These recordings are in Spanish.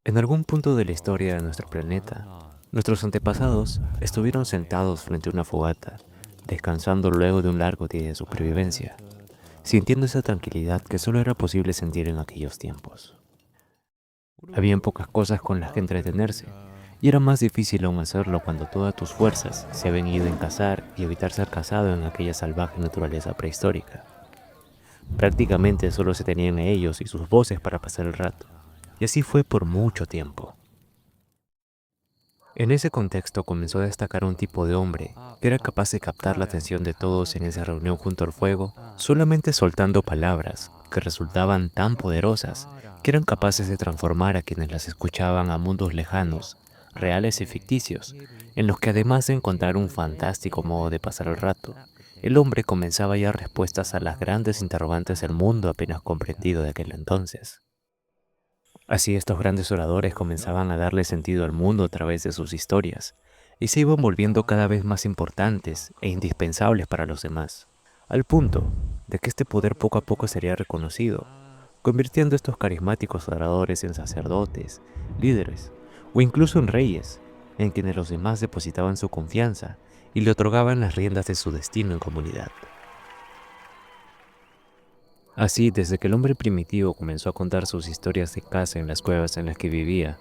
En algún punto de la historia de nuestro planeta, nuestros antepasados estuvieron sentados frente a una fogata, descansando luego de un largo día de supervivencia, sintiendo esa tranquilidad que solo era posible sentir en aquellos tiempos. Habían pocas cosas con las que entretenerse, y era más difícil aún hacerlo cuando todas tus fuerzas se habían ido en cazar y evitar ser cazado en aquella salvaje naturaleza prehistórica. Prácticamente solo se tenían a ellos y sus voces para pasar el rato, y así fue por mucho tiempo. En ese contexto comenzó a destacar un tipo de hombre que era capaz de captar la atención de todos en esa reunión junto al fuego, solamente soltando palabras que resultaban tan poderosas que eran capaces de transformar a quienes las escuchaban a mundos lejanos, reales y ficticios, en los que además de encontrar un fantástico modo de pasar el rato, el hombre comenzaba a hallar respuestas a las grandes interrogantes del mundo apenas comprendido de aquel entonces. Así estos grandes oradores comenzaban a darle sentido al mundo a través de sus historias, y se iban volviendo cada vez más importantes e indispensables para los demás, al punto de que este poder poco a poco sería reconocido, convirtiendo a estos carismáticos oradores en sacerdotes, líderes o incluso en reyes, en quienes los demás depositaban su confianza y le otorgaban las riendas de su destino en comunidad. Así, desde que el hombre primitivo comenzó a contar sus historias de caza en las cuevas en las que vivía,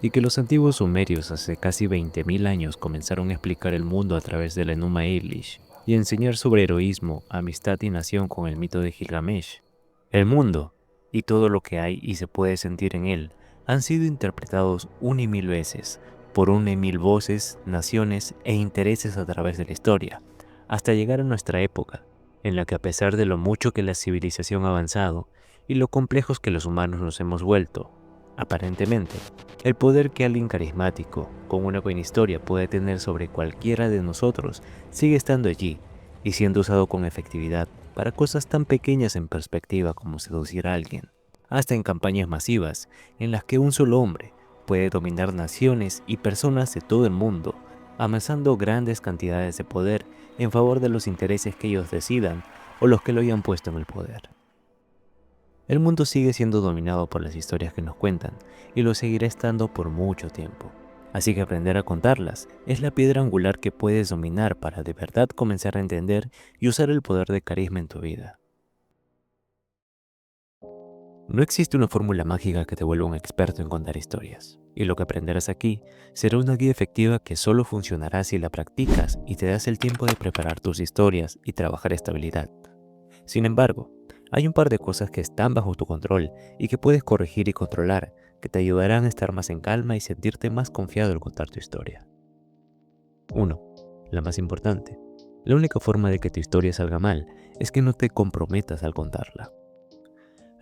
y que los antiguos sumerios hace casi 20.000 años comenzaron a explicar el mundo a través del Enuma Elish y enseñar sobre heroísmo, amistad y nación con el mito de Gilgamesh. El mundo, y todo lo que hay y se puede sentir en él, han sido interpretados una y mil veces, por una y mil voces, naciones e intereses a través de la historia, hasta llegar a nuestra época, en la que a pesar de lo mucho que la civilización ha avanzado y lo complejos que los humanos nos hemos vuelto, aparentemente, el poder que alguien carismático, con una buena historia puede tener sobre cualquiera de nosotros, sigue estando allí y siendo usado con efectividad para cosas tan pequeñas en perspectiva como seducir a alguien, hasta en campañas masivas en las que un solo hombre puede dominar naciones y personas de todo el mundo, amasando grandes cantidades de poder en favor de los intereses que ellos decidan o los que lo hayan puesto en el poder. El mundo sigue siendo dominado por las historias que nos cuentan y lo seguirá estando por mucho tiempo. Así que aprender a contarlas es la piedra angular que puedes dominar para de verdad comenzar a entender y usar el poder de carisma en tu vida. No existe una fórmula mágica que te vuelva un experto en contar historias, y lo que aprenderás aquí será una guía efectiva que solo funcionará si la practicas y te das el tiempo de preparar tus historias y trabajar esta habilidad. Sin embargo, hay un par de cosas que están bajo tu control y que puedes corregir y controlar, que te ayudarán a estar más en calma y sentirte más confiado al contar tu historia. 1. La más importante. La única forma de que tu historia salga mal es que no te comprometas al contarla.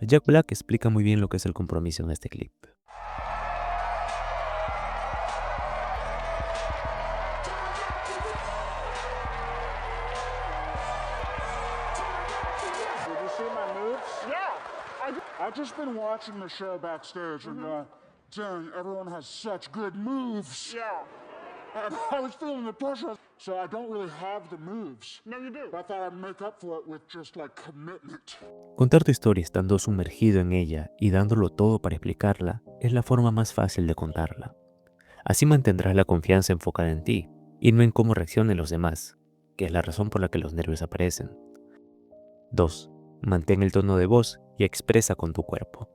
Jack Black explica muy bien lo que es el compromiso en este clip. Did you see my moves? Yeah. I've just been watching the show backstage and dang, everyone has such good moves. Yeah. And I was feeling the pressure. So I don't really have the moves. No, you do. But I thought I'd make up for it with just like commitment. Contar tu historia estando sumergido en ella y dándolo todo para explicarla es la forma más fácil de contarla. Así mantendrás la confianza enfocada en ti y no en cómo reaccionen los demás, que es la razón por la que los nervios aparecen. 2. Mantén el tono de voz y expresa con tu cuerpo.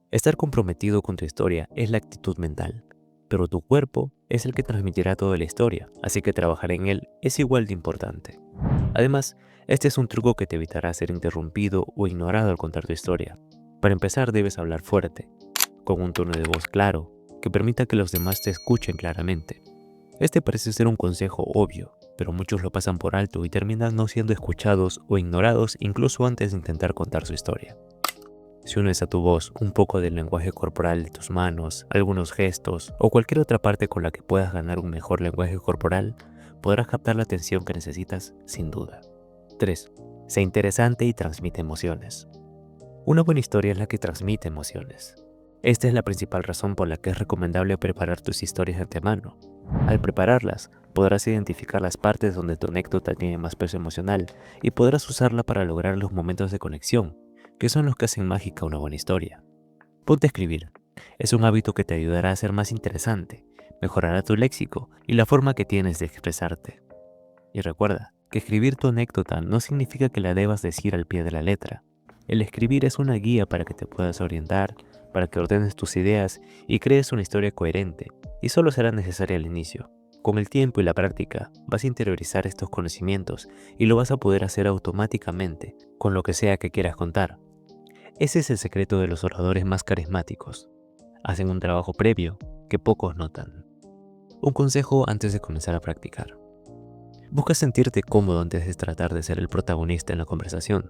Estar comprometido con tu historia es la actitud mental, pero tu cuerpo es el que transmitirá toda la historia, así que trabajar en él es igual de importante. Además, este es un truco que te evitará ser interrumpido o ignorado al contar tu historia. Para empezar, debes hablar fuerte, con un tono de voz claro, que permita que los demás te escuchen claramente. Este parece ser un consejo obvio, pero muchos lo pasan por alto y terminan no siendo escuchados o ignorados incluso antes de intentar contar su historia. Si unes a tu voz un poco del lenguaje corporal de tus manos, algunos gestos o cualquier otra parte con la que puedas ganar un mejor lenguaje corporal, podrás captar la atención que necesitas sin duda. 3. Sé interesante y transmite emociones. Una buena historia es la que transmite emociones. Esta es la principal razón por la que es recomendable preparar tus historias de antemano. Al prepararlas, podrás identificar las partes donde tu anécdota tiene más peso emocional y podrás usarla para lograr los momentos de conexión, que son los que hacen mágica una buena historia. Ponte a escribir Es un hábito que te ayudará a ser más interesante, mejorará tu léxico y la forma que tienes de expresarte. Y recuerda que escribir tu anécdota no significa que la debas decir al pie de la letra. El escribir es una guía para que te puedas orientar, para que ordenes tus ideas y crees una historia coherente, y solo será necesaria al inicio. Con el tiempo y la práctica, vas a interiorizar estos conocimientos y lo vas a poder hacer automáticamente con lo que sea que quieras contar. Ese es el secreto de los oradores más carismáticos. Hacen un trabajo previo que pocos notan. Un consejo antes de comenzar a practicar. Busca sentirte cómodo antes de tratar de ser el protagonista en la conversación.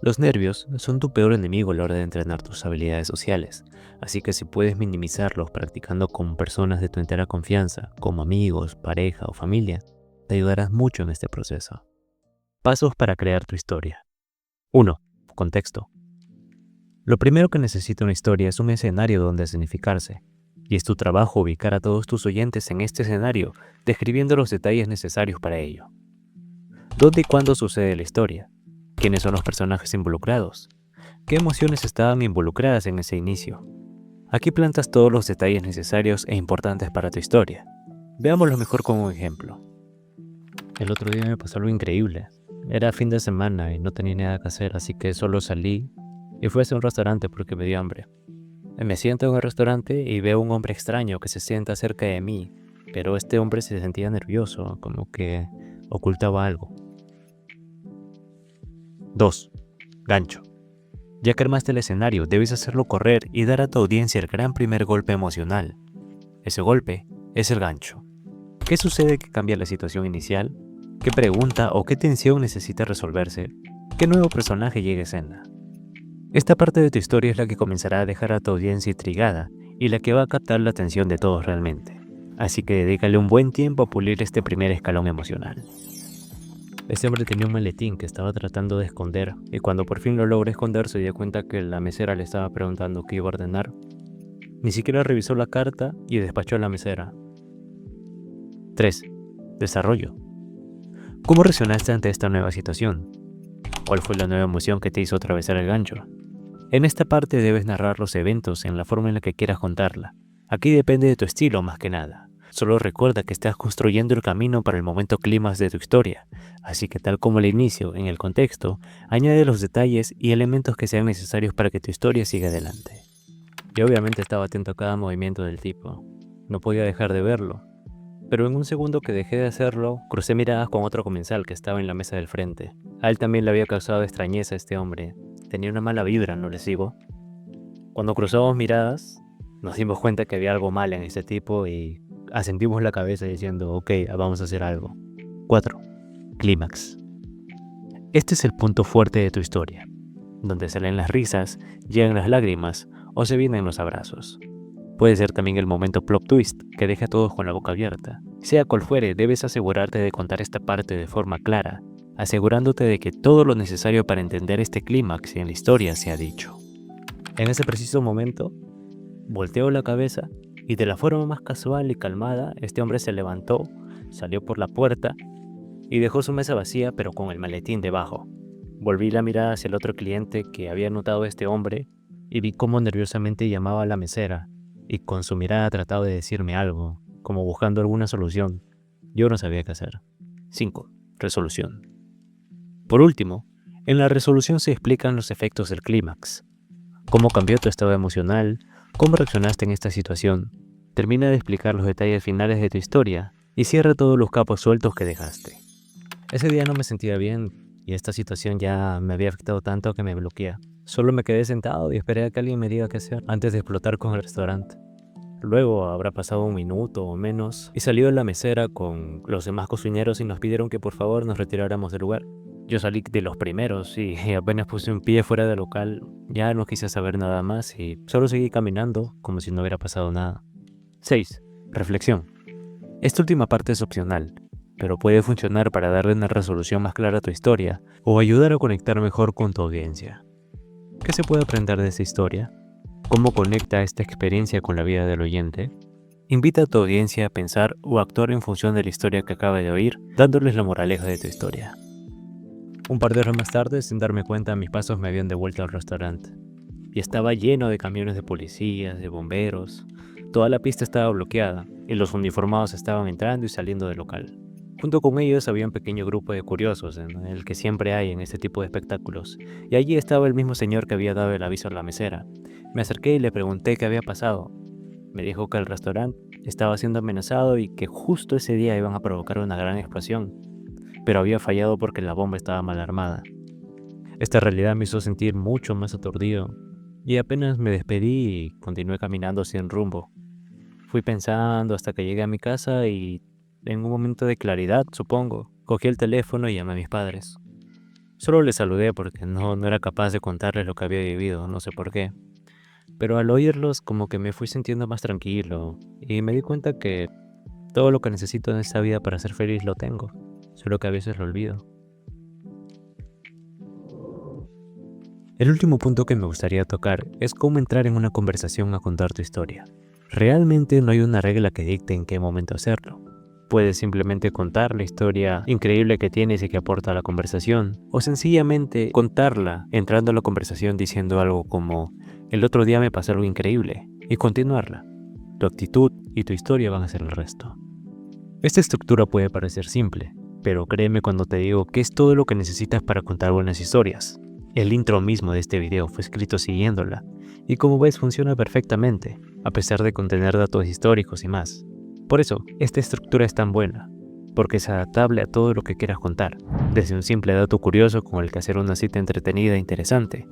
Los nervios son tu peor enemigo a la hora de entrenar tus habilidades sociales, así que si puedes minimizarlos practicando con personas de tu entera confianza, como amigos, pareja o familia, te ayudarás mucho en este proceso. Pasos para crear tu historia. 1. Contexto. Lo primero que necesita una historia es un escenario donde significarse, y es tu trabajo ubicar a todos tus oyentes en este escenario, describiendo los detalles necesarios para ello. ¿Dónde y cuándo sucede la historia? ¿Quiénes son los personajes involucrados? ¿Qué emociones estaban involucradas en ese inicio? Aquí plantas todos los detalles necesarios e importantes para tu historia. Veámoslo mejor con un ejemplo. El otro día me pasó algo increíble. Era fin de semana y no tenía nada que hacer, así que solo salí y fui a un restaurante porque me dio hambre. Me siento en el restaurante y veo un hombre extraño que se sienta cerca de mí, pero este hombre se sentía nervioso, como que ocultaba algo. 2. Gancho. Ya que armaste el escenario, debes hacerlo correr y dar a tu audiencia el gran primer golpe emocional. Ese golpe es el gancho. ¿Qué sucede que cambia la situación inicial? ¿Qué pregunta o qué tensión necesita resolverse? ¿Qué nuevo personaje llega a escena? Esta parte de tu historia es la que comenzará a dejar a tu audiencia intrigada y la que va a captar la atención de todos realmente. Así que dedícale un buen tiempo a pulir este primer escalón emocional. Este hombre tenía un maletín que estaba tratando de esconder y cuando por fin lo logró esconder se dio cuenta que la mesera le estaba preguntando qué iba a ordenar. Ni siquiera revisó la carta y despachó a la mesera. 3. Desarrollo. ¿Cómo reaccionaste ante esta nueva situación? ¿Cuál fue la nueva emoción que te hizo atravesar el gancho? En esta parte debes narrar los eventos en la forma en la que quieras contarla. Aquí depende de tu estilo más que nada. Solo recuerda que estás construyendo el camino para el momento clímax de tu historia, así que tal como el inicio, en el contexto, añade los detalles y elementos que sean necesarios para que tu historia siga adelante. Yo obviamente estaba atento a cada movimiento del tipo, no podía dejar de verlo, pero en un segundo que dejé de hacerlo, crucé miradas con otro comensal que estaba en la mesa del frente. A él también le había causado extrañeza este hombre, tenía una mala vibra, ¿no les digo? Cuando cruzamos miradas, nos dimos cuenta que había algo mal en ese tipo y asentimos la cabeza diciendo, ok, vamos a hacer algo. 4. Clímax. Este es el punto fuerte de tu historia, donde salen las risas, llegan las lágrimas o se vienen los abrazos. Puede ser también el momento plot twist, que deja a todos con la boca abierta. Sea cual fuere, debes asegurarte de contar esta parte de forma clara, asegurándote de que todo lo necesario para entender este clímax en la historia se ha dicho. En ese preciso momento, volteó la cabeza y de la forma más casual y calmada, este hombre se levantó, salió por la puerta y dejó su mesa vacía pero con el maletín debajo. Volví la mirada hacia el otro cliente que había notado a este hombre y vi cómo nerviosamente llamaba a la mesera y con su mirada trataba de decirme algo, como buscando alguna solución. Yo no sabía qué hacer. 5. Resolución. Por último, en la resolución se explican los efectos del clímax. Cómo cambió tu estado emocional, cómo reaccionaste en esta situación. Termina de explicar los detalles finales de tu historia y cierra todos los cabos sueltos que dejaste. Ese día no me sentía bien y esta situación ya me había afectado tanto que me bloqueé. Solo me quedé sentado y esperé a que alguien me diga qué hacer antes de explotar con el restaurante. Luego habrá pasado un minuto o menos y salió la mesera con los demás cocineros y nos pidieron que por favor nos retiráramos del lugar. Yo salí de los primeros y apenas puse un pie fuera del local, ya no quise saber nada más y solo seguí caminando como si no hubiera pasado nada. 6. Reflexión. Esta última parte es opcional, pero puede funcionar para darle una resolución más clara a tu historia o ayudar a conectar mejor con tu audiencia. ¿Qué se puede aprender de esta historia? ¿Cómo conecta esta experiencia con la vida del oyente? Invita a tu audiencia a pensar o actuar en función de la historia que acaba de oír, dándoles la moraleja de tu historia. Un par de horas más tarde, sin darme cuenta, mis pasos me habían devuelto al restaurante. y estaba lleno de camiones de policías, de bomberos. Toda la pista estaba bloqueada y los uniformados estaban entrando y saliendo del local. Junto con ellos había un pequeño grupo de curiosos, en el que siempre hay en este tipo de espectáculos, y allí estaba el mismo señor que había dado el aviso a la mesera. Me acerqué y le pregunté qué había pasado. Me dijo que el restaurante estaba siendo amenazado y que justo ese día iban a provocar una gran explosión, pero había fallado porque la bomba estaba mal armada. Esta realidad me hizo sentir mucho más aturdido, y apenas me despedí y continué caminando sin rumbo. Fui pensando hasta que llegué a mi casa y, en un momento de claridad, supongo, cogí el teléfono y llamé a mis padres. Solo les saludé porque no era capaz de contarles lo que había vivido, no sé por qué. Pero al oírlos como que me fui sintiendo más tranquilo y me di cuenta que todo lo que necesito en esta vida para ser feliz lo tengo, solo que a veces lo olvido. El último punto que me gustaría tocar es cómo entrar en una conversación a contar tu historia. Realmente no hay una regla que dicte en qué momento hacerlo. Puedes simplemente contar la historia increíble que tienes y que aporta a la conversación, o sencillamente contarla entrando a la conversación diciendo algo como "el otro día me pasó algo increíble" y continuarla. Tu actitud y tu historia van a ser el resto. Esta estructura puede parecer simple, pero créeme cuando te digo que es todo lo que necesitas para contar buenas historias. El intro mismo de este video fue escrito siguiéndola, y como ves funciona perfectamente, a pesar de contener datos históricos y más. Por eso, esta estructura es tan buena, porque es adaptable a todo lo que quieras contar, desde un simple dato curioso como el que hacer una cita entretenida e interesante,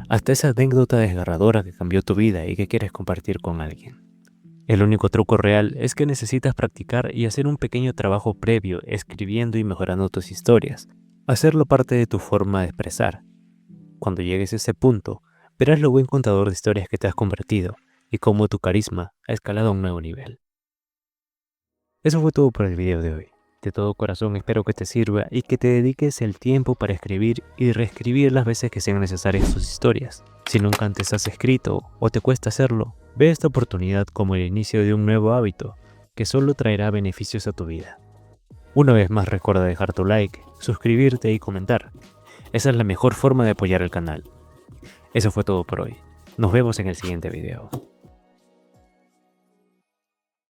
hasta esa anécdota desgarradora que cambió tu vida y que quieres compartir con alguien. El único truco real es que necesitas practicar y hacer un pequeño trabajo previo escribiendo y mejorando tus historias, hacerlo parte de tu forma de expresar. Cuando llegues a ese punto, verás lo buen contador de historias que te has convertido y cómo tu carisma ha escalado a un nuevo nivel. Eso fue todo por el video de hoy. De todo corazón espero que te sirva y que te dediques el tiempo para escribir y reescribir las veces que sean necesarias tus historias. Si nunca antes has escrito o te cuesta hacerlo, ve esta oportunidad como el inicio de un nuevo hábito que solo traerá beneficios a tu vida. Una vez más recuerda dejar tu like, suscribirte y comentar. Esa es la mejor forma de apoyar el canal. Eso fue todo por hoy. Nos vemos en el siguiente video.